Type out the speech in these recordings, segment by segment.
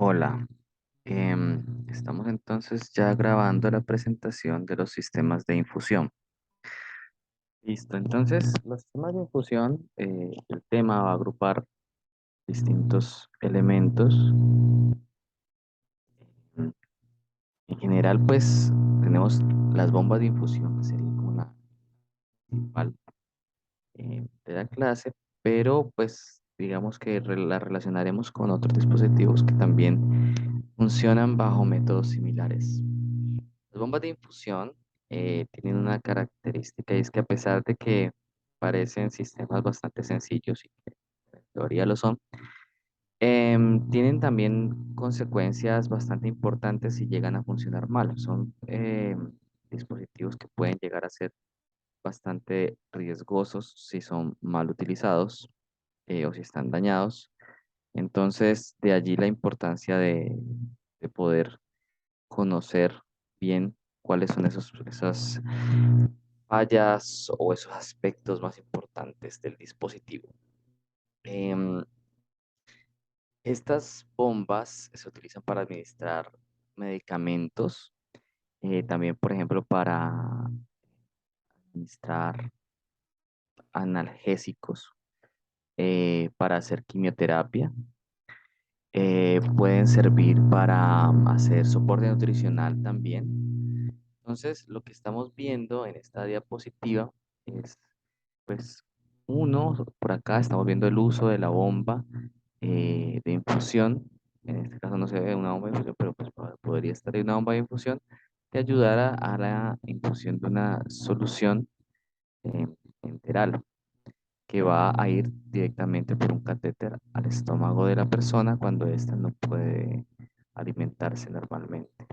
Hola, estamos entonces ya grabando la presentación de los sistemas de infusión. Listo, entonces los sistemas de infusión, el tema va a agrupar distintos elementos. Mm, En general, pues tenemos las bombas de infusión, que sería como la principal de la clase, pero pues digamos que la relacionaremos con otros dispositivos que también funcionan bajo métodos similares. Las bombas de infusión tienen una característica y es que a pesar de que parecen sistemas bastante sencillos y que en teoría lo son, tienen también consecuencias bastante importantes si llegan a funcionar mal. Son dispositivos que pueden llegar a ser bastante riesgosos si son mal utilizados o si están dañados. Entonces, de allí la importancia de poder conocer bien cuáles son esas fallas o esos aspectos más importantes del dispositivo. Em, estas bombas se utilizan para administrar medicamentos, también, por ejemplo, para administrar analgésicos, para hacer quimioterapia. Pueden servir para hacer soporte nutricional también. Entonces, lo que estamos viendo en esta diapositiva es, pues, uno, por acá estamos viendo el uso de la bomba de infusión. En este caso no se ve una bomba de infusión, pero pues podría estar ahí una bomba de infusión que ayudara a la infusión de una solución eh, enteral que va a ir directamente por un catéter al estómago de la persona cuando ésta no puede alimentarse normalmente.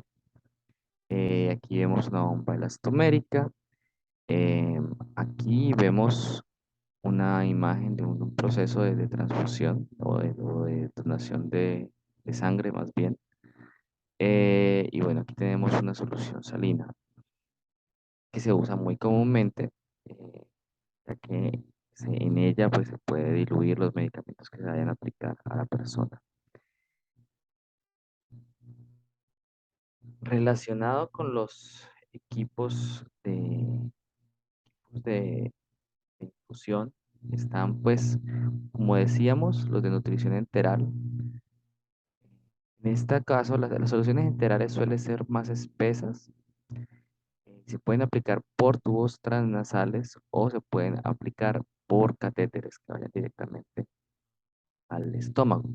Aquí vemos una bomba elastomérica. Aquí vemos una imagen de un proceso de transfusión o de donación de sangre más bien. Y bueno, aquí tenemos una solución salina que se usa muy comúnmente, ya que en ella pues, se puede diluir los medicamentos que se vayan a aplicar a la persona. Relacionado con los equipos de infusión, están pues, como decíamos, los de nutrición enteral. En este caso, las soluciones enterales suelen ser más espesas. Se pueden aplicar por tubos transnasales o se pueden aplicar por catéteres que vayan directamente al estómago.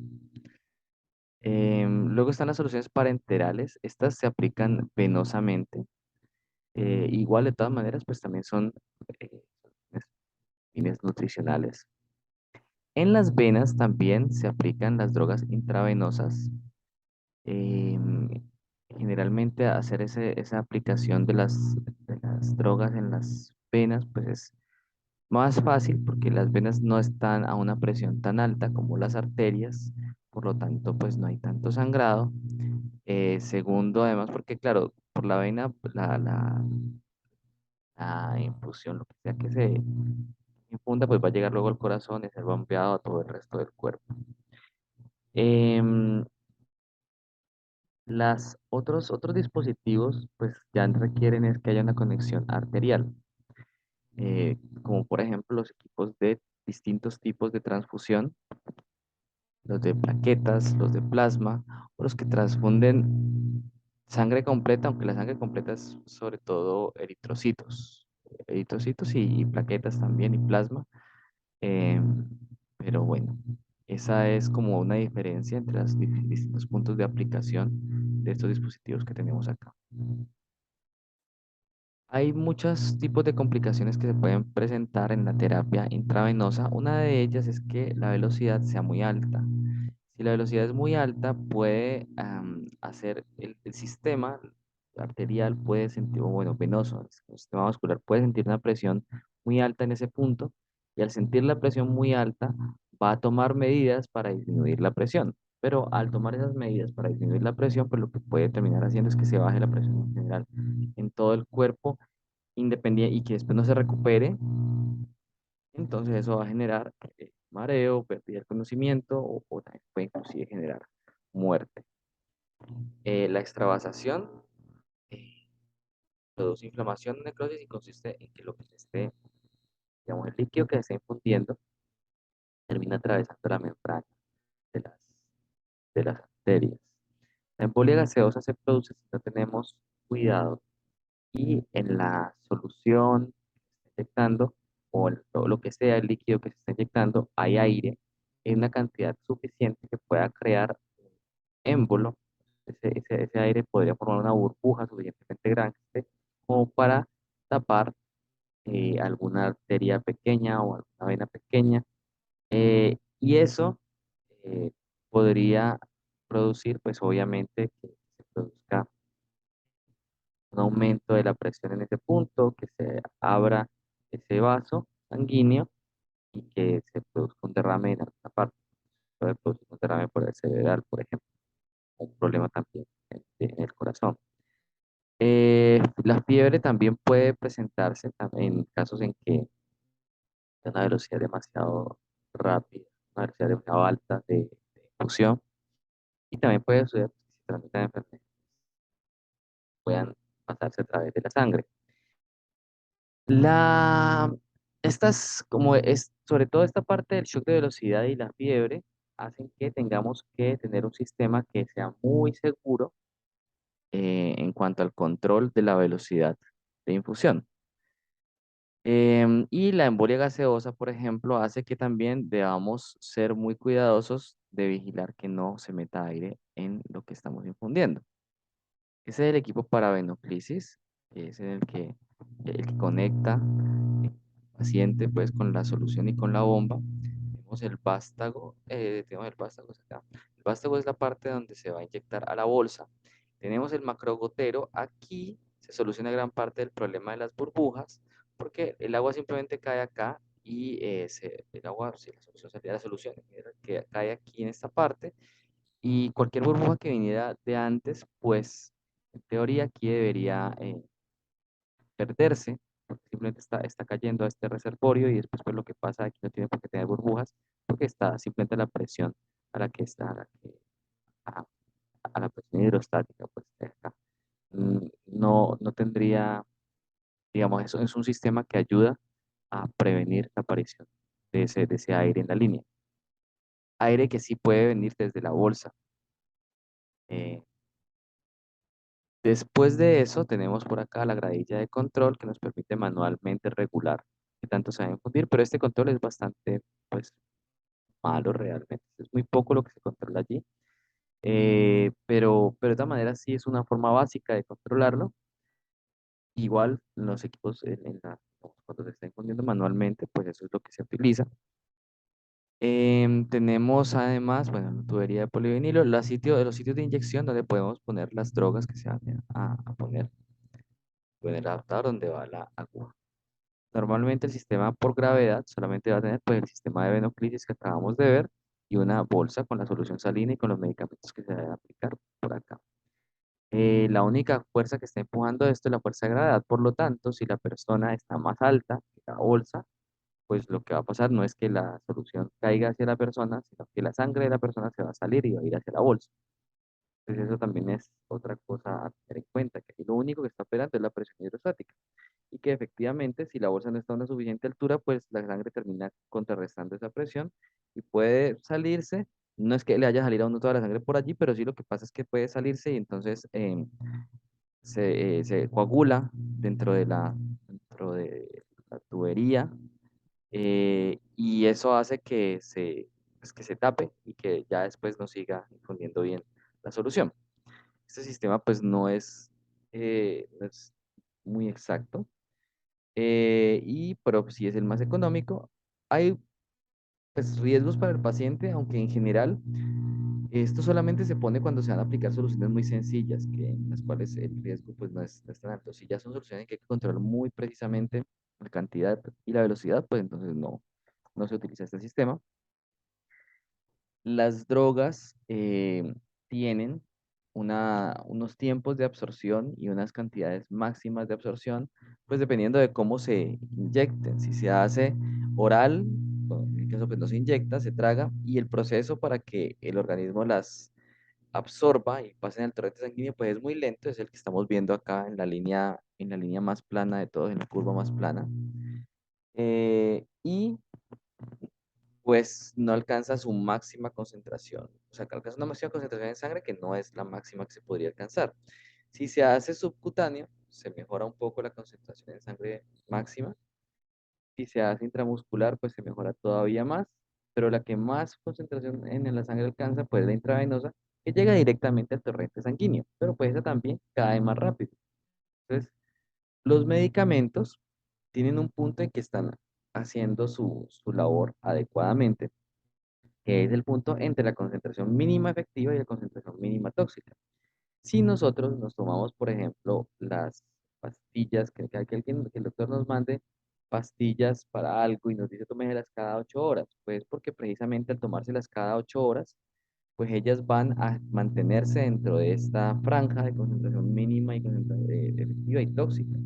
Luego están las soluciones parenterales. Estas se aplican venosamente. Igual, de todas maneras, pues también son eh, fines nutricionales. En las venas también se aplican las drogas intravenosas. Em, Generalmente hacer esa aplicación de las drogas en las venas, pues es más fácil porque las venas no están a una presión tan alta como las arterias, por lo tanto, pues no hay tanto sangrado. Segundo, además, porque claro, por la vena, la infusión, lo que sea que se infunda, pues va a llegar luego al corazón y ser bombeado a todo el resto del cuerpo. Em, otros dispositivos, pues ya requieren es que haya una conexión arterial, como por ejemplo los equipos de distintos tipos de transfusión, los de plaquetas, los de plasma, o los que transfunden sangre completa, aunque la sangre completa es sobre todo eritrocitos y plaquetas también y plasma. Eh, pero bueno, esa es como una diferencia entre los distintos puntos de aplicación de estos dispositivos que tenemos acá. Hay muchos tipos de complicaciones que se pueden presentar en la terapia intravenosa. Una de ellas es que la velocidad sea muy alta. Si la velocidad es muy alta, puede hacer el sistema arterial, puede sentir, o bueno, venoso, el sistema vascular puede sentir una presión muy alta en ese punto y al sentir la presión muy alta va a tomar medidas para disminuir la presión. Pero al tomar esas medidas para disminuir la presión, pues lo que puede terminar haciendo es que se baje la presión en general en todo el cuerpo independiente y que después no se recupere. Entonces eso va a generar mareo, pérdida del conocimiento o también puede inclusive generar muerte. La extravasación eh, produce inflamación, necrosis y consiste en que lo que se esté, digamos, el líquido que se está infundiendo termina atravesando la membrana de las arterias. La embolia gaseosa se produce si no tenemos cuidado y en la solución que se está inyectando o lo que sea el líquido que se está inyectando hay aire en una cantidad suficiente que pueda crear un émbolo. Ese aire podría formar una burbuja suficientemente grande como para tapar alguna arteria pequeña o alguna vena pequeña. Y eso eh, podría producir, pues obviamente, que se produzca un aumento de la presión en ese punto, que se abra ese vaso sanguíneo y que se produzca un derrame en alguna parte. Puede producir un derrame por el cerebral, por ejemplo, un problema también en el corazón. La fiebre también puede presentarse en casos en que hay una velocidad demasiado rápida, una velocidad demasiado alta de infusión y también puede suceder que si se transmiten enfermedades puedan pasarse a través de la sangre. La, como es, sobre todo esta parte del shock de velocidad y la fiebre, hacen que tengamos que tener un sistema que sea muy seguro en cuanto al control de la velocidad de infusión. Y la embolia gaseosa, por ejemplo, hace que también debamos ser muy cuidadosos de vigilar que no se meta aire en lo que estamos infundiendo. Ese es el equipo para venoclisis, que es el que conecta el paciente pues con la solución y con la bomba. Tenemos el vástago es acá. El vástago es la parte donde se va a inyectar a la bolsa. Tenemos el macrogotero. Aquí se soluciona gran parte del problema de las burbujas, porque el agua simplemente cae acá y el agua, si la solución sería la solución, que cae aquí en esta parte y cualquier burbuja que viniera de antes, pues en teoría aquí debería perderse, porque simplemente está cayendo a este reservorio y después pues lo que pasa aquí no tiene por qué tener burbujas, porque está simplemente la presión a la que está, a, a la presión hidrostática, pues de acá. No tendría, digamos, eso es un sistema que ayuda a prevenir la aparición de ese aire en la línea. Aire que sí puede venir desde la bolsa. eh, Después de eso, tenemos por acá la gradilla de control que nos permite manualmente regular qué tanto se va a infundir, pero este control es bastante, pues, malo realmente. Es muy poco lo que se controla allí, pero de todas maneras sí es una forma básica de controlarlo. Igual en los equipos, cuando se está infundiendo manualmente, pues eso es lo que se utiliza. Tenemos además, bueno, la tubería de polivinilo, los sitios de inyección donde podemos poner las drogas que se van a poner en el adaptador donde va la aguja. Normalmente el sistema por gravedad solamente va a tener pues, el sistema de venoclisis que acabamos de ver y una bolsa con la solución salina y con los medicamentos que se deben aplicar por acá. La única fuerza que está empujando esto es la fuerza de gravedad. Por lo tanto, si la persona está más alta que la bolsa, pues lo que va a pasar no es que la solución caiga hacia la persona, sino que la sangre de la persona se va a salir y va a ir hacia la bolsa. Entonces eso también es otra cosa a tener en cuenta, que aquí lo único que está operando es la presión hidrostática y que efectivamente si la bolsa no está a una suficiente altura, pues la sangre termina contrarrestando esa presión y puede salirse. No es que le haya salido a uno toda la sangre por allí, pero sí lo que pasa es que puede salirse y entonces se coagula dentro de la tubería y eso hace pues, que se tape y que ya después no siga infundiendo bien la solución. Este sistema pues no es muy exacto, pero sí es el más económico. Hay pues, riesgos para el paciente, aunque en general esto solamente se pone cuando se van a aplicar soluciones muy sencillas, en las cuales el riesgo pues, no es tan alto. Si ya son soluciones que hay que controlar muy precisamente la cantidad y la velocidad, pues entonces no se utiliza este sistema. Las drogas tienen unos tiempos de absorción y unas cantidades máximas de absorción, pues dependiendo de cómo se inyecten. Si se hace oral, bueno, en el caso pues no se inyecta, se traga, y el proceso para que el organismo absorba y pase en el torrente sanguíneo, pues es muy lento, es el que estamos viendo acá en la línea más plana de todos, en la curva más plana. Y pues no alcanza su máxima concentración. O sea, que alcanza una máxima concentración en sangre que no es la máxima que se podría alcanzar. Si se hace subcutáneo, se mejora un poco la concentración en sangre máxima. Si se hace intramuscular, pues se mejora todavía más. Pero la que más concentración en la sangre alcanza, pues es la intravenosa, que llega directamente al torrente sanguíneo. Pero pues esa también cae más rápido. Entonces, los medicamentos tienen un punto en que están haciendo su labor adecuadamente, que es el punto entre la concentración mínima efectiva y la concentración mínima tóxica. Si nosotros nos tomamos, por ejemplo, las pastillas, que el doctor nos mande pastillas para algo y nos dice tómeselas cada 8 horas, pues porque precisamente al tomárselas cada 8 horas, pues ellas van a mantenerse dentro de esta franja de concentración mínima y concentración efectiva y tóxica.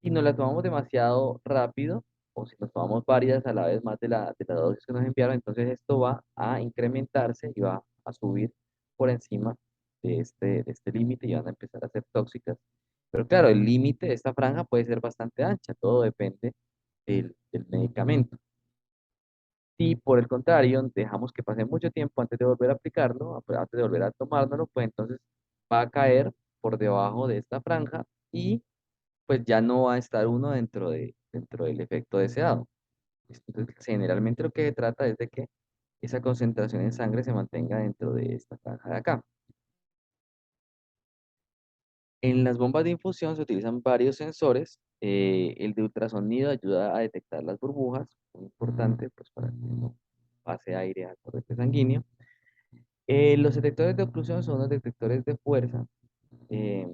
Si nos la tomamos demasiado rápido, o si nos tomamos varias a la vez más de la dosis que nos enviaron, entonces esto va a incrementarse y va a subir por encima de este límite y van a empezar a ser tóxicas. Pero claro, el límite de esta franja puede ser bastante ancha, todo depende del medicamento. Si por el contrario dejamos que pase mucho tiempo antes de volver a aplicarlo, antes de volver a tomárnoslo, pues entonces va a caer por debajo de esta franja y pues ya no va a estar uno dentro del efecto deseado. Entonces, generalmente lo que se trata es de que esa concentración en sangre se mantenga dentro de esta franja de acá. En las bombas de infusión se utilizan varios sensores. El de ultrasonido ayuda a detectar las burbujas, muy importante pues, para que no pase aire al torrente sanguíneo. Los detectores de oclusión son los detectores de fuerza. eh,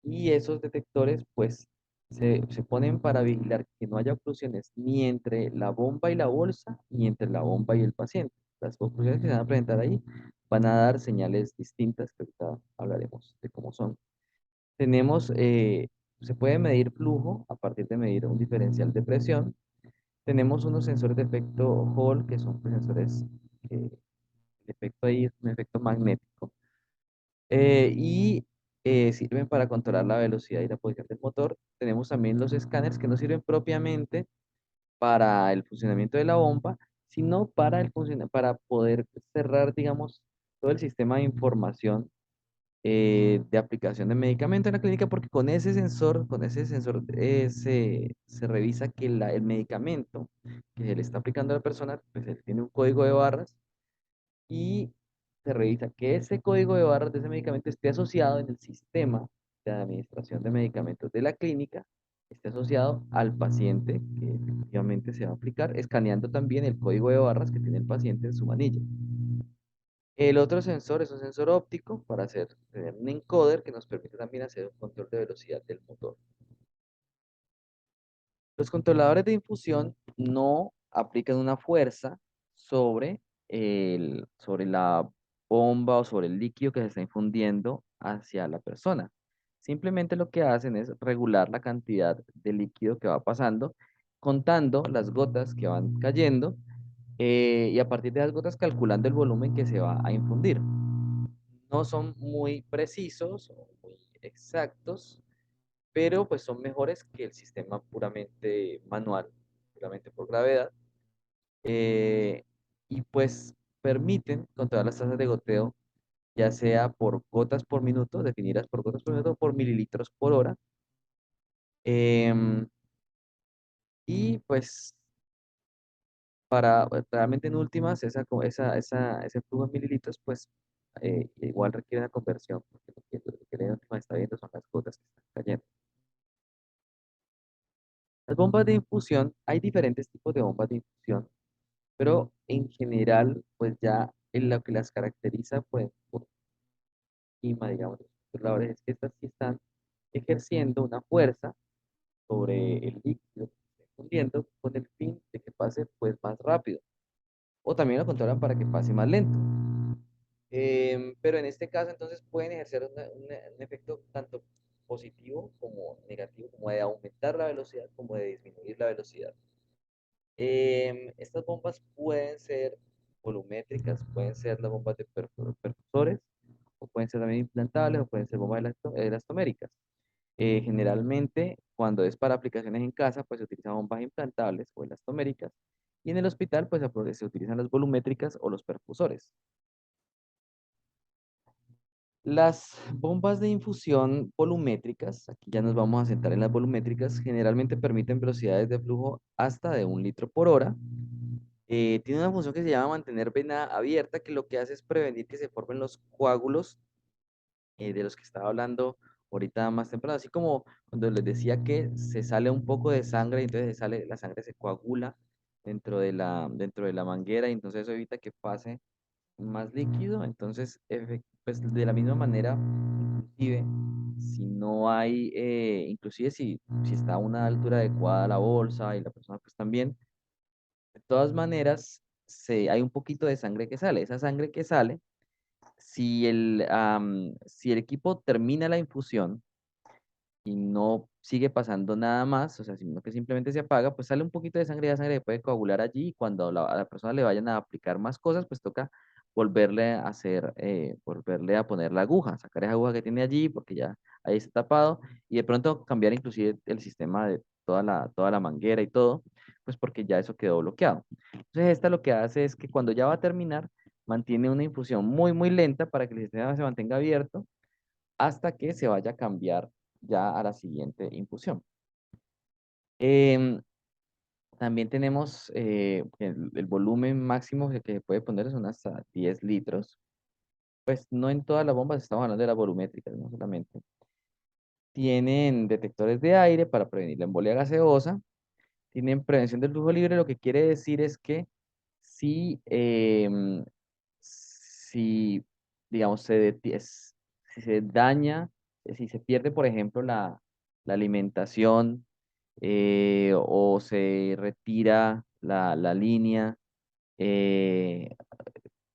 Y esos detectores, pues, se ponen para vigilar que no haya oclusiones ni entre la bomba y la bolsa, ni entre la bomba y el paciente. Las oclusiones que se van a presentar ahí van a dar señales distintas, que ahorita hablaremos de cómo son. Tenemos, se puede medir flujo a partir de medir un diferencial de presión. Tenemos unos sensores de efecto Hall, que son pues, sensores que el efecto ahí es un efecto magnético y sirven para controlar la velocidad y la posición del motor. Tenemos también los escáneres que no sirven propiamente para el funcionamiento de la bomba, sino para poder cerrar, digamos, todo el sistema de información de aplicación de medicamento en la clínica, porque con ese sensor se revisa que el medicamento que se le está aplicando a la persona, pues él tiene un código de barras y se revisa que ese código de barras de ese medicamento esté asociado en el sistema de administración de medicamentos de la clínica, esté asociado al paciente que efectivamente se va a aplicar, escaneando también el código de barras que tiene el paciente en su manilla. El otro sensor es un sensor óptico para tener un encoder que nos permite también hacer un control de velocidad del motor. Los controladores de infusión no aplican una fuerza sobre la bomba o sobre el líquido que se está infundiendo hacia la persona. Simplemente lo que hacen es regular la cantidad de líquido que va pasando, contando las gotas que van cayendo y a partir de las gotas calculando el volumen que se va a infundir. No son muy precisos o muy exactos, pero pues son mejores que el sistema puramente manual, puramente por gravedad, eh, y pues permiten controlar las tasas de goteo, ya sea por gotas por minuto, definidas por gotas por minuto, o por mililitros por hora, em, y pues realmente en últimas, ese flujo en mililitros, pues igual requiere una conversión, porque lo que en últimas está viendo son las gotas que están cayendo. Las bombas de infusión, hay diferentes tipos de bombas de infusión, pero en general, pues ya en lo que las caracteriza, pues por encima, digamos, de los controladores, es que estas sí están ejerciendo una fuerza sobre el líquido que se está fundiendo con el fin de que pase pues más rápido, o también lo controlan para que pase más lento. Pero en este caso, entonces pueden ejercer un efecto tanto positivo como negativo, como de aumentar la velocidad como de disminuir la velocidad. Estas bombas pueden ser volumétricas, pueden ser las bombas de percursores, o pueden ser también implantables, o pueden ser bombas elastoméricas. Generalmente, cuando es para aplicaciones en casa, pues se utilizan bombas implantables o elastoméricas, y en el hospital, pues se utilizan las volumétricas o los perfusores. Las bombas de infusión volumétricas, aquí ya nos vamos a sentar en las volumétricas, generalmente permiten velocidades de flujo hasta de 1 litro por hora. Tiene una función que se llama mantener vena abierta, que lo que hace es prevenir que se formen los coágulos de los que estaba hablando ahorita más temprano, así como cuando les decía que se sale un poco de sangre, y entonces la sangre se coagula dentro de la manguera, y entonces eso evita que pase más líquido. Entonces, pues de la misma manera, inclusive si no hay, inclusive si está a una altura adecuada la bolsa y la persona pues también, de todas maneras, hay un poquito de sangre que sale. Esa sangre que sale, si el equipo termina la infusión y no sigue pasando nada más, o sea, sino que simplemente se apaga, pues sale un poquito de sangre, y la sangre puede coagular allí, y cuando a la persona le vayan a aplicar más cosas, pues toca volverle a poner la aguja, sacar esa aguja que tiene allí, porque ya ahí está tapado, y de pronto cambiar inclusive el sistema de toda la manguera y todo, pues porque ya eso quedó bloqueado. Entonces esta lo que hace es que cuando ya va a terminar, mantiene una infusión muy, muy lenta para que el sistema se mantenga abierto hasta que se vaya a cambiar ya a la siguiente infusión. Em, También tenemos el volumen máximo que se puede poner son hasta 10 litros. Pues no en todas las bombas, estamos hablando de las volumétricas, no solamente. Tienen detectores de aire para prevenir la embolia gaseosa. Tienen prevención del flujo libre, lo que quiere decir es que si, si digamos, si se daña, si se pierde, por ejemplo, la alimentación, o se retira la línea, eh,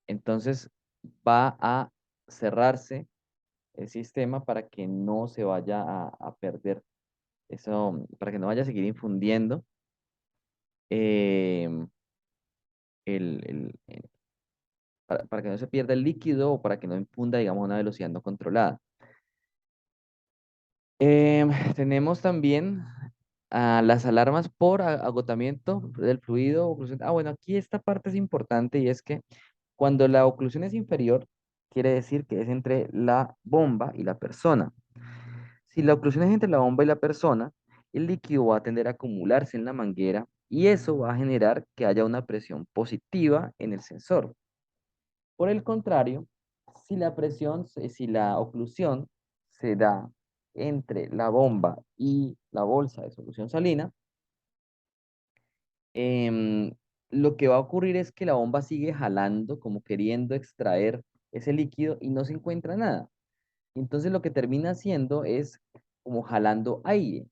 entonces va a cerrarse el sistema para que no se vaya a perder eso, para que no vaya a seguir infundiendo em, para que no se pierda el líquido, o para que no infunda, digamos, a una velocidad no controlada. Tenemos también las alarmas por agotamiento del fluido o oclusión. Bueno, aquí esta parte es importante, y es que cuando la oclusión es inferior, quiere decir que es entre la bomba y la persona. Si la oclusión es entre la bomba y la persona, el líquido va a tender a acumularse en la manguera, y eso va a generar que haya una presión positiva en el sensor. Por el contrario, si la oclusión se da entre la bomba y la bolsa de solución salina, em, lo que va a ocurrir es que la bomba sigue jalando, como queriendo extraer ese líquido, y no se encuentra nada. Entonces lo que termina haciendo es como jalando aire,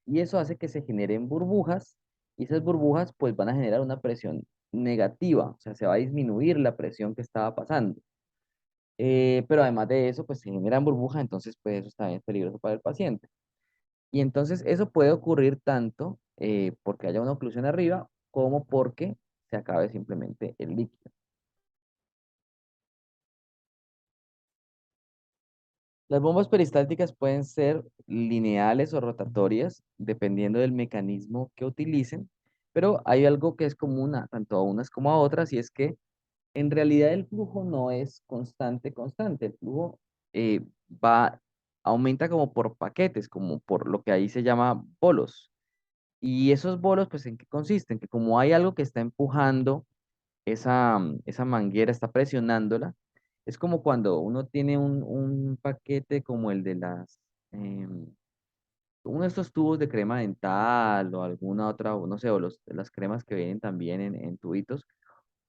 y eso hace que se generen burbujas, y esas burbujas pues van a generar una presión negativa, o sea, se va a disminuir la presión que estaba pasando. Pero además de eso, pues se generan burbujas, entonces pues eso también es peligroso para el paciente. Y entonces eso puede ocurrir tanto porque haya una oclusión arriba, como porque se acabe simplemente el líquido. Las bombas peristálticas pueden ser lineales o rotatorias, dependiendo del mecanismo que utilicen, pero hay algo que es común tanto a unas como a otras, y es que en realidad el flujo no es constante, constante. El flujo eh, va, aumenta como por paquetes, como por lo que ahí se llama bolos. Y esos bolos, pues, ¿en qué consisten? Que como hay algo que está empujando esa manguera, está presionándola, es como cuando uno tiene un paquete como el de uno de estos tubos de crema dental, o alguna otra, o no sé, o las cremas que vienen también en tubitos.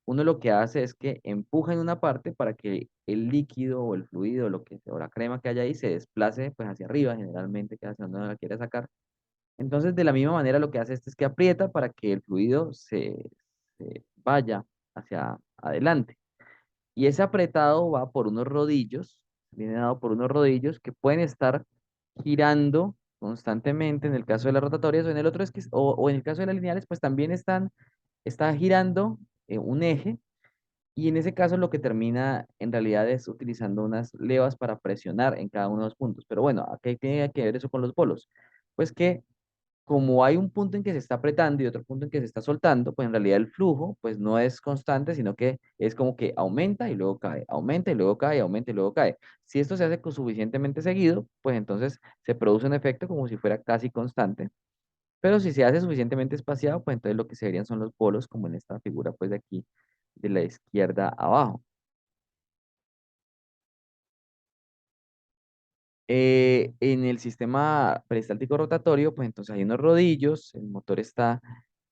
Uno lo que hace es que empuja en una parte para que el líquido o el fluido, o la crema que haya ahí, se desplace pues hacia arriba, generalmente, que hacia donde uno la quiere sacar. Entonces, de la misma manera, lo que hace esto es que aprieta para que el fluido se vaya hacia adelante. Y ese apretado va por unos rodillos, viene dado por unos rodillos que pueden estar girando constantemente en el caso de las rotatorias, o en el otro o en el caso de las lineales, pues también está girando un eje, Y en ese caso lo que termina en realidad es utilizando unas levas para presionar en cada uno de los puntos. Pero bueno, ¿a qué tiene que ver eso con los bolos? Pues que como hay un punto en que se está apretando y otro punto en que se está soltando, pues en realidad el flujo pues no es constante, sino que es como que aumenta y luego cae, aumenta y luego cae, aumenta y luego cae. Si esto se hace suficientemente seguido, pues entonces se produce un efecto como si fuera casi constante. Pero si se hace suficientemente espaciado, pues entonces lo que se verían son los polos, como en esta figura pues de aquí, de la izquierda abajo. En el sistema peristáltico rotatorio, pues entonces hay unos rodillos, el motor está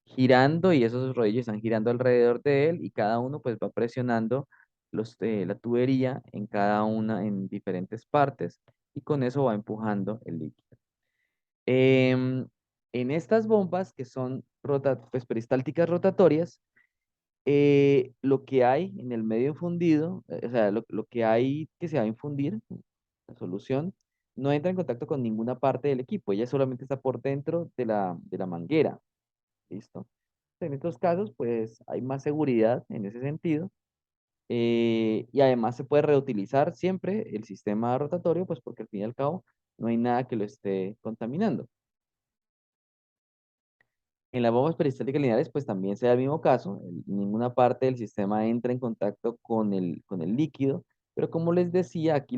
girando y esos rodillos están girando alrededor de él y cada uno pues va presionando la tubería en cada una en diferentes partes y con eso va empujando el líquido. Em, en estas bombas que son pues, peristálticas rotatorias, lo que hay en el medio infundido, o sea, lo que hay que se va a infundir, la solución, no entra en contacto con ninguna parte del equipo, ella solamente está por dentro de la manguera. ¿Listo? En estos casos, pues hay más seguridad en ese sentido. Y además se puede reutilizar siempre el sistema rotatorio, pues porque al fin y al cabo no hay nada que lo esté contaminando. En las bombas peristálticas lineares, pues también se da el mismo caso. Ninguna parte del sistema entra en contacto con el líquido. Pero como les decía, aquí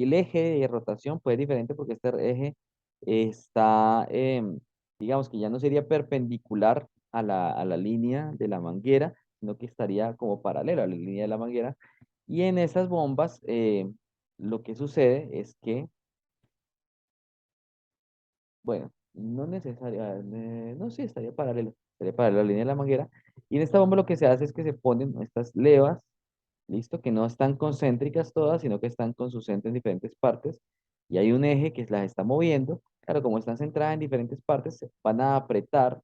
el eje de rotación puede ser diferente porque este eje está, digamos que ya no sería perpendicular a la línea de la manguera, sino que estaría como paralelo a la línea de la manguera. Y en esas bombas, lo que sucede es que bueno, no necesariamente, no, sí, estaría paralelo a la línea de la manguera. Y en esta bomba lo que se hace es que se ponen estas levas, listo, que no están concéntricas todas, sino que están con su centro en diferentes partes. Y hay un eje que las está moviendo. Claro, como están centradas en diferentes partes, se van a apretar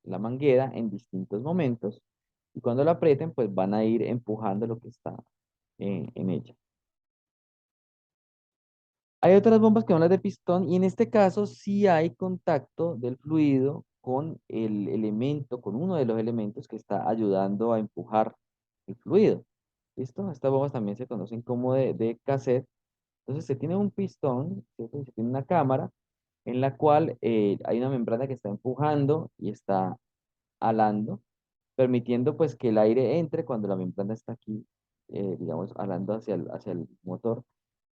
la manguera en distintos momentos. Y cuando la aprieten, pues van a ir empujando lo que está en ella. Hay otras bombas que son las de pistón y en este caso sí hay contacto del fluido con el elemento, con uno de los elementos que está ayudando a empujar el fluido. ¿Listo? Estas bombas también se conocen como de cassette. Entonces se tiene un pistón, ¿cierto? Y se tiene una cámara en la cual hay una membrana que está empujando y está alando, permitiendo pues que el aire entre cuando la membrana está aquí, digamos, alando hacia el motor.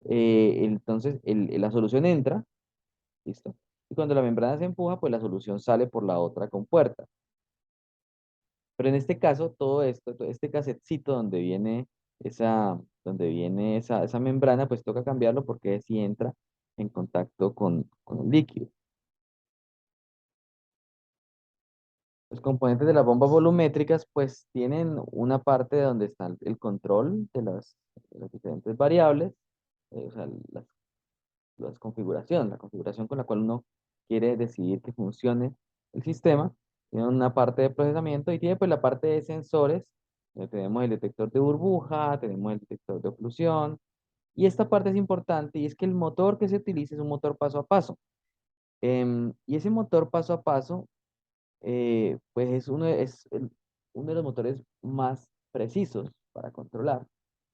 Entonces la solución entra, ¿listo? Y cuando la membrana se empuja, pues la solución sale por la otra compuerta. Pero en este caso, todo esto, todo este casetcito donde viene esa membrana, pues toca cambiarlo porque si entra en contacto con el líquido. Los componentes de las bombas volumétricas, pues tienen una parte donde está el control de las diferentes variables, o sea, la configuración con la cual uno quiere decidir que funcione el sistema. Tiene una parte de procesamiento y tiene pues la parte de sensores. Tenemos el detector de burbuja, tenemos el detector de oclusión. Y esta parte es importante y es que el motor que se utiliza es un motor paso a paso. Y ese motor paso a paso, pues es uno de los motores más precisos para controlar,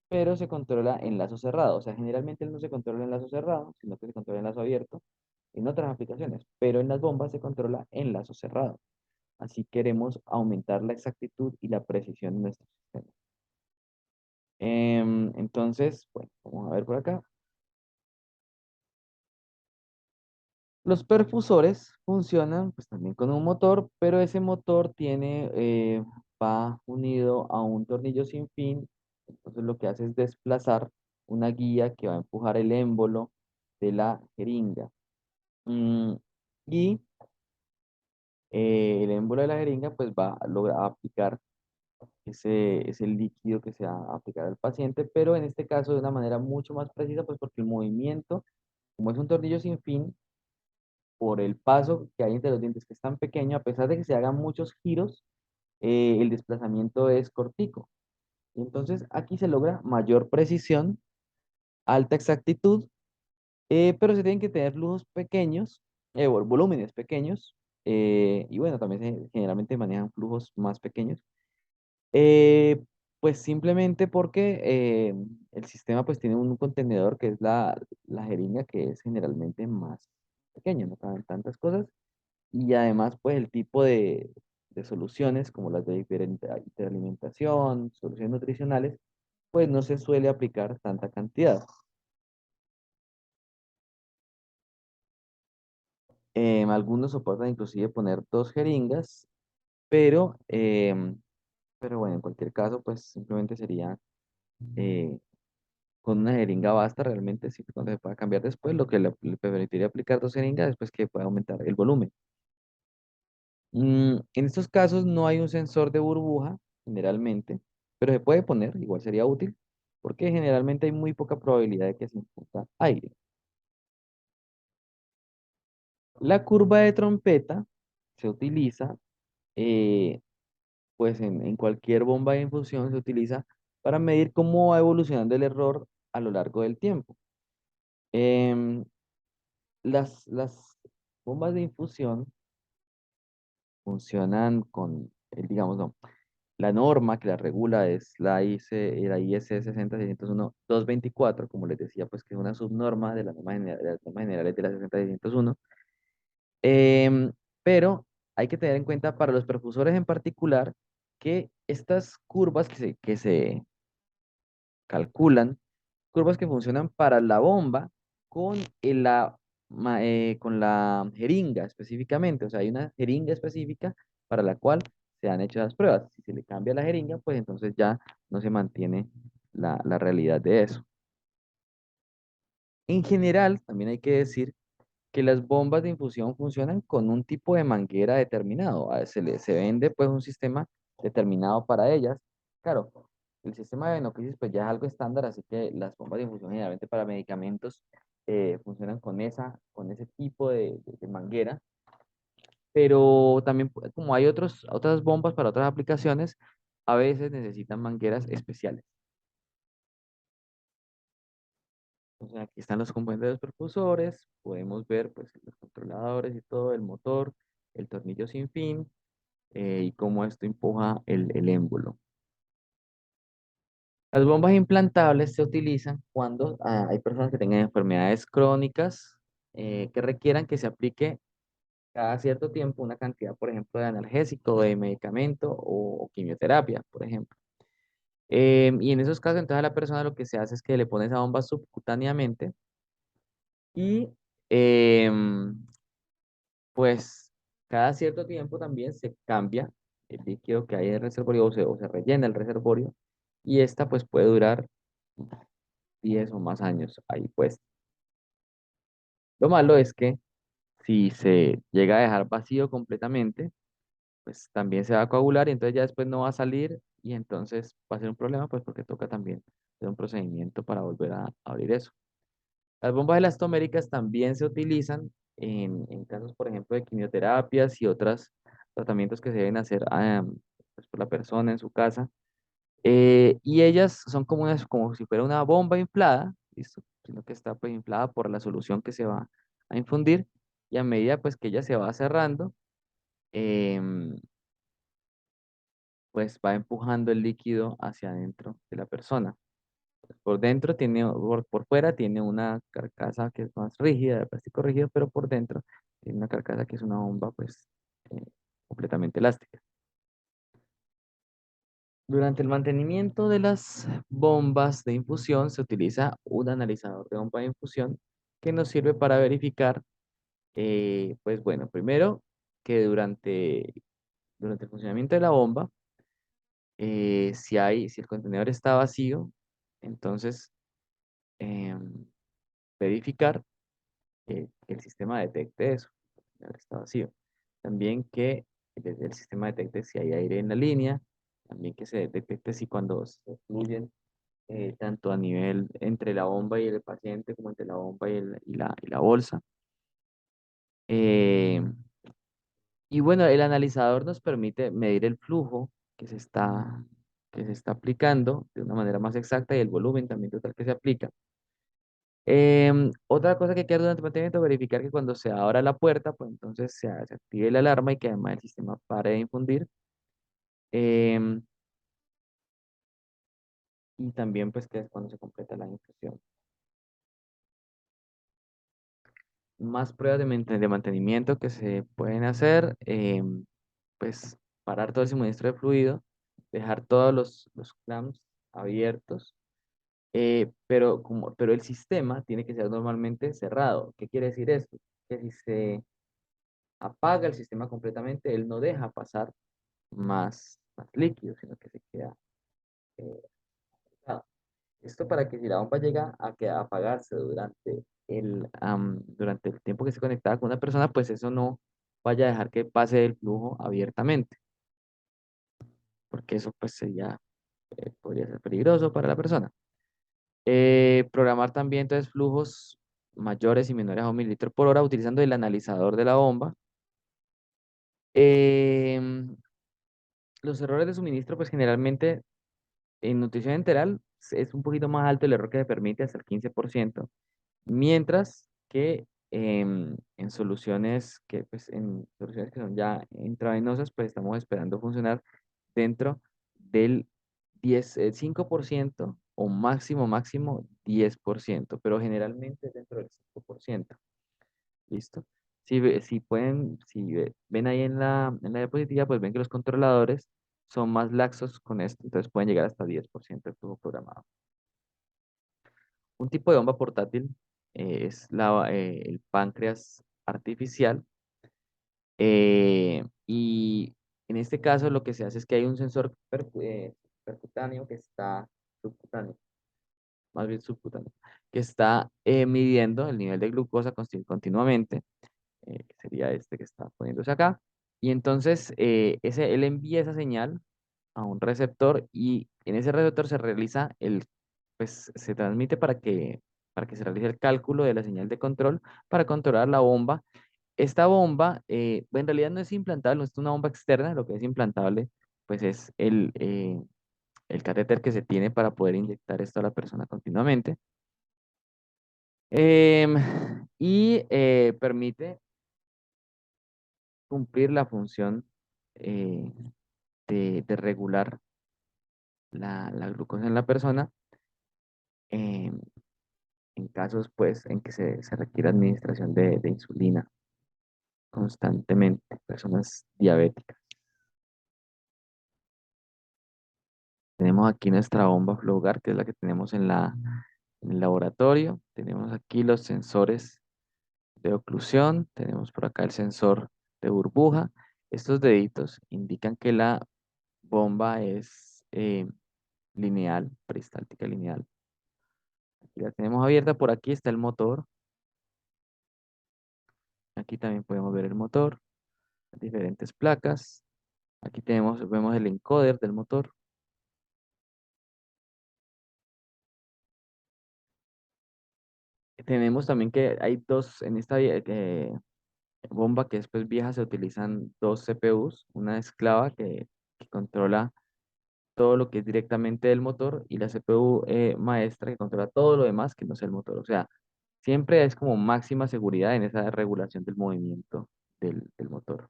pero se controla en lazo cerrado. O sea, generalmente él no se controla en lazo cerrado, sino que se controla en lazo abierto en otras aplicaciones, pero en las bombas se controla en lazo cerrado. Así queremos aumentar la exactitud y la precisión de nuestro sistema. Entonces, bueno, vamos a ver por acá. Los perfusores funcionan pues también con un motor, pero ese motor va unido a un tornillo sin fin. Entonces lo que hace es desplazar una guía que va a empujar el émbolo de la jeringa. Mm, y el émbolo de la jeringa pues va a lograr aplicar ese líquido que se va a aplicar al paciente, pero en este caso de una manera mucho más precisa, pues porque el movimiento, como es un tornillo sin fin, por el paso que hay entre los dientes que es tan pequeño, a pesar de que se hagan muchos giros, el desplazamiento es cortico. Entonces aquí se logra mayor precisión, alta exactitud, pero se tienen que tener flujos pequeños, volúmenes pequeños, y bueno, también generalmente manejan flujos más pequeños, Pues simplemente porque el sistema pues tiene un contenedor que es la jeringa, que es generalmente más pequeño, no caben tantas cosas. Y además pues el tipo de soluciones como las de hiperalimentación, soluciones nutricionales, pues no se suele aplicar tanta cantidad. Algunos soportan inclusive poner dos jeringas, pero bueno, en cualquier caso pues simplemente sería eh, con una jeringa basta realmente, siempre cuando se pueda cambiar después, lo que le permitiría aplicar dos jeringas después que pueda aumentar el volumen. En estos casos no hay un sensor de burbuja, generalmente, pero se puede poner, igual sería útil, porque generalmente hay muy poca probabilidad de que se imputa aire. La curva de trompeta se utiliza, eh, pues en cualquier bomba de infusión se utiliza para medir cómo va evolucionando el error a lo largo del tiempo. Em, las bombas de infusión funcionan con, digamos, no, la norma que la regula es la IS 60601-224, como les decía, pues que es una subnorma de de las normas generales de la 60601. Em, pero hay que tener en cuenta para los perfusores en particular que estas curvas que se calculan, curvas que funcionan para la bomba con, con la jeringa específicamente. O sea, hay una jeringa específica para la cual se han hecho las pruebas. Si se le cambia la jeringa, pues entonces ya no se mantiene la realidad de eso. En general, también hay que decir que las bombas de infusión funcionan con un tipo de manguera determinado. Se vende pues un sistema determinado para ellas. Claro, el sistema de venoclisis pues ya es algo estándar, así que las bombas de infusión generalmente para medicamentos funcionan con ese tipo de manguera, pero también como hay otras bombas para otras aplicaciones, a veces necesitan mangueras especiales. O sea, aquí están los componentes de los propulsores, podemos ver pues los controladores y todo, el motor, el tornillo sin fin y cómo esto empuja el émbolo. Las bombas implantables se utilizan cuando hay personas que tengan enfermedades crónicas que requieran que se aplique cada cierto tiempo una cantidad, por ejemplo, de analgésico, de medicamento o quimioterapia, por ejemplo. Y en esos casos, entonces a la persona lo que se hace es que le pone esa bomba subcutáneamente y pues cada cierto tiempo también se cambia el líquido que hay en el reservorio o se rellena el reservorio y esta pues puede durar 10 o más años ahí pues. Lo malo es que si se llega a dejar vacío completamente, pues también se va a coagular y entonces ya después no va a salir y entonces va a ser un problema pues porque toca también hacer un procedimiento para volver a abrir eso. Las bombas elastoméricas también se utilizan en casos, por ejemplo, de quimioterapias y otros tratamientos que se deben hacer pues, por la persona en su casa. Y ellas son como, como si fuera una bomba inflada, ¿listo? Sino que está pues inflada por la solución que se va a infundir y a medida pues que ella se va cerrando, em, pues va empujando el líquido hacia adentro de la persona. Por dentro tiene, por fuera tiene una carcasa que es más rígida, de plástico rígido, pero por dentro tiene una carcasa que es una bomba, pues, eh, completamente elástica. Durante el mantenimiento de las bombas de infusión se utiliza un analizador de bomba de infusión que nos sirve para verificar, pues bueno, primero que durante el funcionamiento de la bomba, si el contenedor está vacío, entonces em, verificar que el sistema detecte eso, que está vacío. También que desde el sistema detecte si hay aire en la línea, también que se detecte si cuando se fluyen, tanto a nivel entre la bomba y el paciente, como entre la bomba y la bolsa. Eh, y bueno, el analizador nos permite medir el flujo que se está aplicando de una manera más exacta y el volumen también total que se aplica. Otra cosa que hay que hacer durante el mantenimiento es verificar que cuando se abra la puerta, pues entonces se active la alarma y que además el sistema pare de infundir. Em, y también pues que es cuando se completa la infusión. Más pruebas de mantenimiento que se pueden hacer, pues parar todo el suministro de fluido, dejar todos los clamps abiertos, pero el sistema tiene que ser normalmente cerrado. ¿Qué quiere decir esto? Que si se apaga el sistema completamente, él no deja pasar más líquido, sino que se queda eh, cerrado. Esto para que si la bomba llega a apagarse durante el tiempo que se conectaba con una persona, pues eso no vaya a dejar que pase el flujo abiertamente, porque eso pues sería, podría ser peligroso para la persona. Programar también entonces flujos mayores y menores a 1 mililitro por hora utilizando el analizador de la bomba. Em, los errores de suministro, pues generalmente en nutrición enteral es un poquito más alto el error que se permite, hasta el 15%. Mientras que en soluciones en soluciones que son ya intravenosas, pues estamos esperando funcionar dentro del 5% o máximo 10%, pero generalmente dentro del 5%. ¿Listo? Si pueden, ven ahí en la diapositiva, pues ven que los controladores son más laxos con esto, entonces pueden llegar hasta 10% del flujo programado. Un tipo de bomba portátil es el páncreas artificial, y en este caso lo que se hace es que hay un sensor percutáneo que está subcutáneo, más bien subcutáneo, que está midiendo el nivel de glucosa continuamente, que sería este que está poniéndose acá. Y entonces él envía esa señal a un receptor y en ese receptor se realiza pues se transmite para que se realice el cálculo de la señal de control para controlar la bomba. Esta bomba en realidad no es implantable, no es una bomba externa, lo que es implantable pues es el catéter que se tiene para poder inyectar esto a la persona continuamente. Em, y permite cumplir la función eh, de regular la glucosa en la persona, em, en casos pues en que se requiere administración de insulina constantemente, personas diabéticas. Tenemos aquí nuestra bomba FlowGuard, que es la que tenemos en el laboratorio. Tenemos aquí los sensores de oclusión, tenemos por acá el sensor de burbuja. Estos deditos indican que la bomba es lineal, peristáltica lineal. Aquí la tenemos abierta, por aquí está el motor. Aquí también podemos ver el motor, las diferentes placas. Aquí vemos el encoder del motor. Tenemos también que hay dos, en esta bomba que después vieja se utilizan dos CPUs, una esclava que controla todo lo que es directamente del motor y la CPU maestra que controla todo lo demás que no sea el motor. O sea, siempre es como máxima seguridad en esa regulación del movimiento del motor.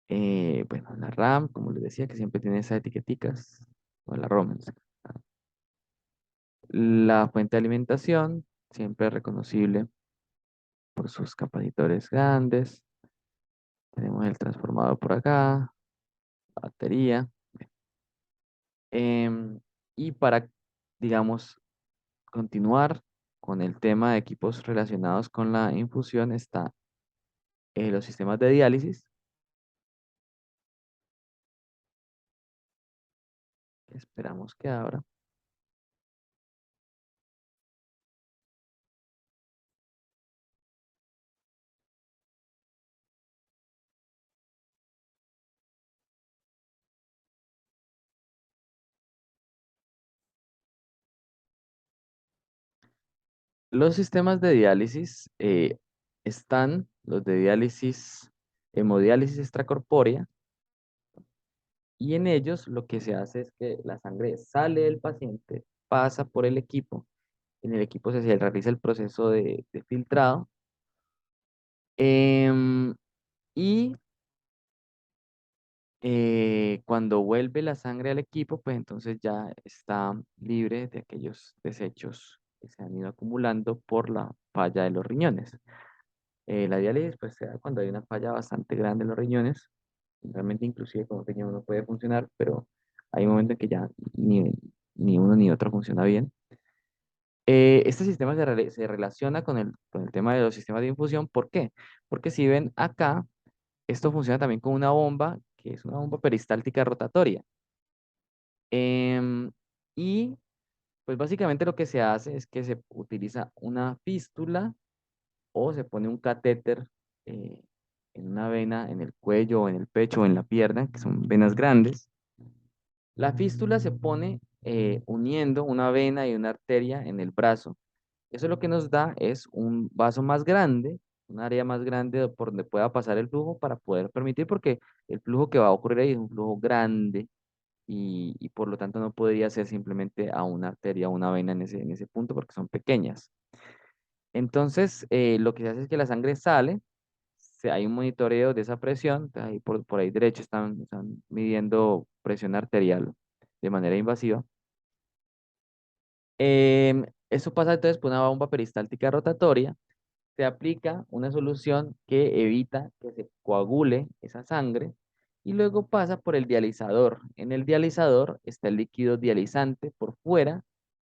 Bueno, la RAM, como les decía, que siempre tiene esas etiqueticas, o la ROM. La fuente de alimentación, siempre reconocible por sus capacitores grandes. Tenemos el transformador por acá, batería. Em, y para, digamos, continuar con el tema de equipos relacionados con la infusión, está los sistemas de diálisis. Esperamos que abra. Los sistemas de diálisis están, los de diálisis, hemodiálisis extracorpórea, y en ellos lo que se hace es que la sangre sale del paciente, pasa por el equipo, en el equipo se realiza el proceso de filtrado, em, y Cuando vuelve la sangre al equipo, pues entonces ya está libre de aquellos desechos que se han ido acumulando por la falla de los riñones. La diálisis pues se da cuando hay una falla bastante grande en los riñones. Realmente inclusive con un riñón no puede funcionar, pero hay un momento en que ya ni uno ni otro funciona bien. Este sistema se relaciona con el tema de los sistemas de infusión. ¿Por qué? Porque si ven acá, esto funciona también con una bomba, que es una bomba peristáltica rotatoria. Em, y pues básicamente lo que se hace es que se utiliza una fístula o se pone un catéter eh, en una vena en el cuello o en el pecho o en la pierna, que son venas grandes. La fístula se pone uniendo una vena y una arteria en el brazo. Eso lo que nos da es un vaso más grande, un área más grande por donde pueda pasar el flujo para poder permitir, porque el flujo que va a ocurrir ahí es un flujo grande y por lo tanto no podría ser simplemente a una arteria o una vena en ese punto porque son pequeñas. Entonces, lo que se hace es que la sangre sale, hay un monitoreo de esa presión, entonces ahí por ahí derecho están midiendo presión arterial de manera invasiva. Eso pasa entonces por una bomba peristáltica rotatoria, se aplica una solución que evita que se coagule esa sangre y luego pasa por el dializador. En el dializador está el líquido dializante por fuera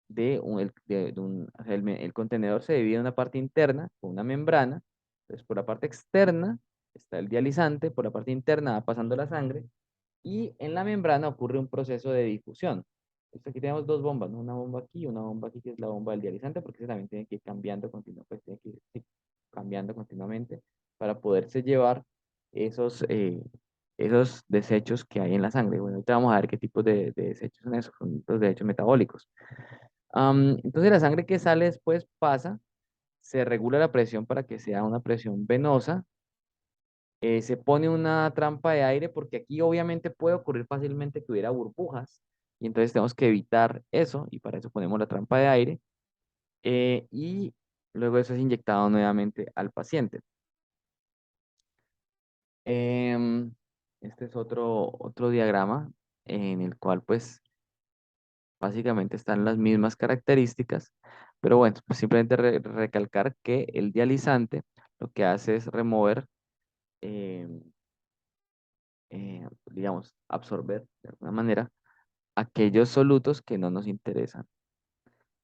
o sea, el contenedor se divide en una parte interna con una membrana. Entonces, por la parte externa está el dializante, por la parte interna va pasando la sangre y en la membrana ocurre un proceso de difusión. Aquí tenemos dos bombas, ¿no? Una bomba aquí y una bomba aquí, que es la bomba del dializante, porque ese también tiene que ir cambiando continuamente, pues tiene que ir sí, cambiando continuamente para poderse llevar esos desechos que hay en la sangre. Bueno, ahorita vamos a ver qué tipos de desechos son esos, son los desechos metabólicos. Entonces la sangre que sale después pasa, se regula la presión para que sea una presión venosa, se pone una trampa de aire porque aquí obviamente puede ocurrir fácilmente que hubiera burbujas y entonces tenemos que evitar eso y para eso ponemos la trampa de aire y luego eso es inyectado nuevamente al paciente. Em, este es otro diagrama en el cual pues básicamente están las mismas características, pero bueno, pues simplemente recalcar que el dializante lo que hace es remover, em, digamos, absorber de alguna manera aquellos solutos que no nos interesan.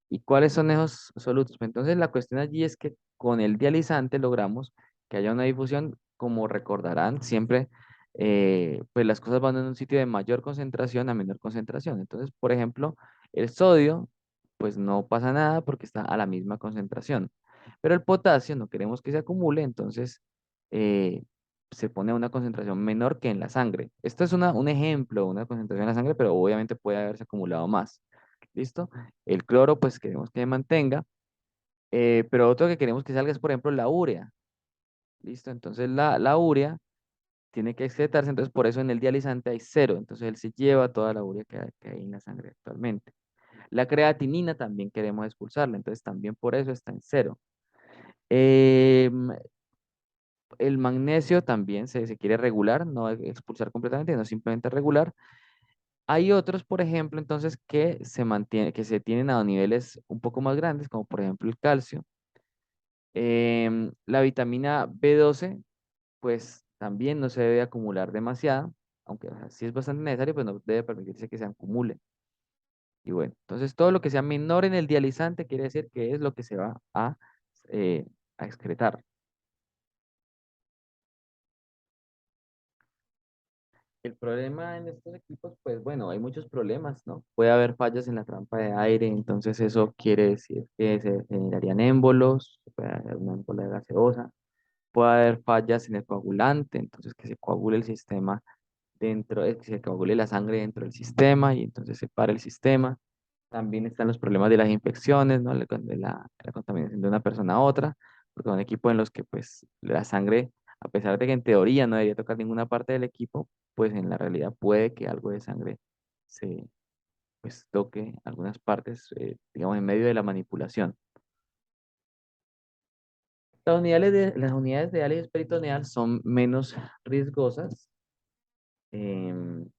¿Y cuáles son esos solutos? Pues entonces la cuestión allí es que con el dializante logramos que haya una difusión, como recordarán, siempre pues las cosas van en un sitio de mayor concentración a menor concentración. Entonces, por ejemplo, el sodio, pues no pasa nada porque está a la misma concentración. Pero el potasio no queremos que se acumule, entonces eh, se pone a una concentración menor que en la sangre. Esto es un ejemplo, una concentración en la sangre, pero obviamente puede haberse acumulado más. ¿Listo? El cloro, pues queremos que se mantenga, pero otro que queremos que salga es, por ejemplo, la urea. ¿Listo? Entonces la urea tiene que excretarse, entonces por eso en el dializante hay cero, entonces él se lleva toda la urea que hay en la sangre actualmente. La creatinina también queremos expulsarla, entonces también por eso está en cero. Em, el magnesio también se quiere regular, no expulsar completamente, no simplemente regular. Hay otros, por ejemplo, entonces que se tienen a niveles un poco más grandes, como por ejemplo el calcio. La vitamina B12, pues también no se debe acumular demasiado, aunque o sea, sí es bastante necesario, pues no debe permitirse que se acumule. Y bueno, entonces todo lo que sea menor en el dializante quiere decir que es lo que se va eh, a excretar. El problema en estos equipos, pues bueno, hay muchos problemas, ¿no? Puede haber fallas en la trampa de aire, entonces eso quiere decir que se generarían émbolos, puede haber una émbola gaseosa, puede haber fallas en el coagulante, entonces que se coagule el sistema que se coagule la sangre dentro del sistema y entonces se para el sistema. También están los problemas de las infecciones, ¿no? La contaminación de una persona a otra, porque son equipos en los que pues la sangre, a pesar de que en teoría no debería tocar ninguna parte del equipo, pues en la realidad puede que algo de sangre se pues toque algunas partes, digamos, en medio de la manipulación. Las unidades de diálisis peritoneal son menos riesgosas em,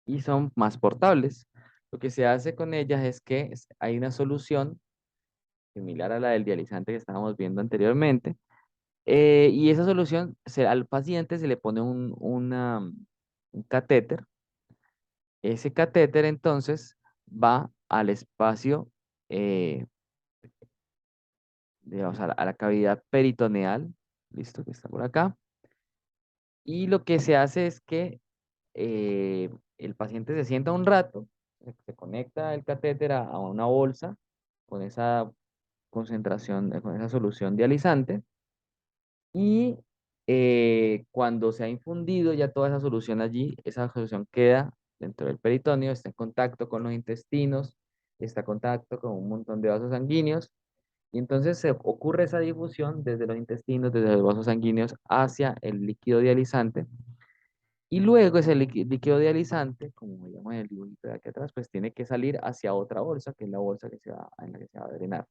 y son más portables. Lo que se hace con ellas es que hay una solución similar a la del dializante que estábamos viendo anteriormente, y esa solución, al paciente se le pone un catéter. Ese catéter entonces va al espacio, eh, digamos, a la cavidad peritoneal, listo, que está por acá. Y lo que se hace es que el paciente se sienta un rato, se conecta el catéter a una bolsa con esa concentración, con esa solución dializante. Y cuando se ha infundido ya toda esa solución allí, esa solución queda dentro del peritoneo, está en contacto con los intestinos, está en contacto con un montón de vasos sanguíneos, y entonces se ocurre esa difusión desde los intestinos, desde los vasos sanguíneos hacia el líquido dializante. Y luego ese líquido dializante, como veíamos en el dibujito de aquí atrás, pues tiene que salir hacia otra bolsa, que es la bolsa en la que se va a drenar.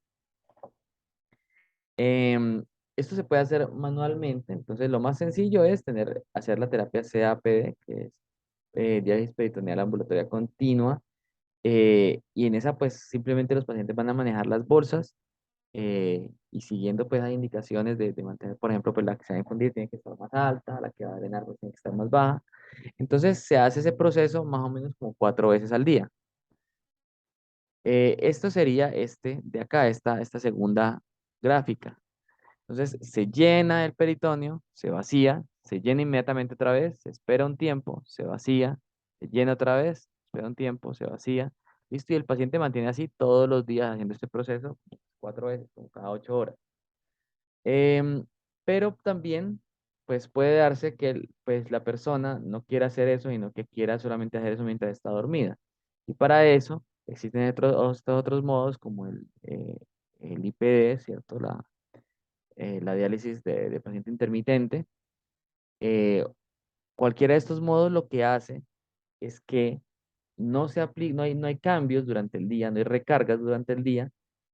Em, Esto se puede hacer manualmente, entonces lo más sencillo es hacer la terapia CAPD, que es diálisis peritoneal ambulatoria continua, y en esa pues simplemente los pacientes van a manejar las bolsas, y siguiendo pues las indicaciones de mantener, por ejemplo, pues la que se va a infundir tiene que estar más alta, la que va a drenar pues tiene que estar más baja. Entonces se hace ese proceso más o menos como 4 veces al día. Esto sería este de acá, esta segunda gráfica. Entonces se llena el peritoneo, se vacía, se llena inmediatamente otra vez, se espera un tiempo, se vacía, se llena otra vez, espera un tiempo, se vacía. Listo, y el paciente mantiene así todos los días haciendo este proceso 4 veces, como cada 8 horas. Em, pero también, pues puede darse que pues, la persona no quiera hacer eso, sino que quiera solamente hacer eso mientras está dormida. Y para eso existen estos otros modos como el IPD, ¿cierto? La diálisis de paciente intermitente. Eh, Cualquiera de estos modos lo que hace es que no hay cambios durante el día, no hay recargas durante el día,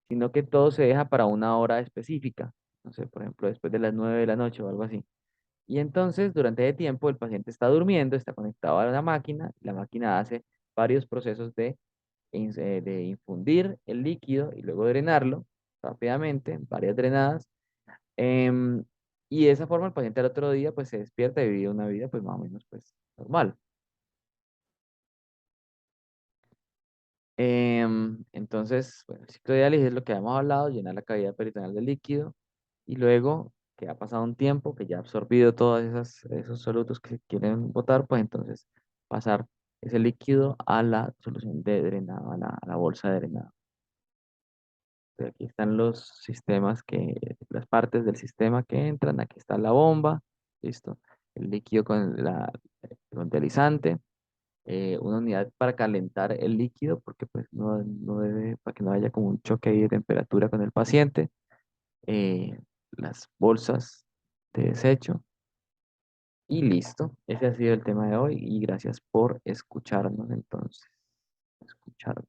sino que todo se deja para una hora específica. No sé, por ejemplo, después de las 9 de la noche o algo así. Y entonces, durante ese tiempo, el paciente está durmiendo, está conectado a la máquina, y la máquina hace varios procesos de infundir el líquido y luego drenarlo rápidamente, varias drenadas. Em, y de esa forma el paciente al otro día pues se despierta y vive una vida pues más o menos pues normal. Entonces, bueno, el ciclo de diálisis es lo que hemos hablado, llenar la cavidad peritoneal de líquido, y luego que ha pasado un tiempo, que ya ha absorbido todos esos solutos que se quieren botar, pues entonces pasar ese líquido a la solución de drenado, a la bolsa de drenado. Aquí están los sistemas las partes del sistema que entran. Aquí está la bomba, listo. El líquido con deslizante, una unidad para calentar el líquido, porque pues no debe, para que no haya como un choque ahí de temperatura con el paciente. Las bolsas de desecho y listo. Ese ha sido el tema de hoy y gracias por escucharnos entonces. Escucharme.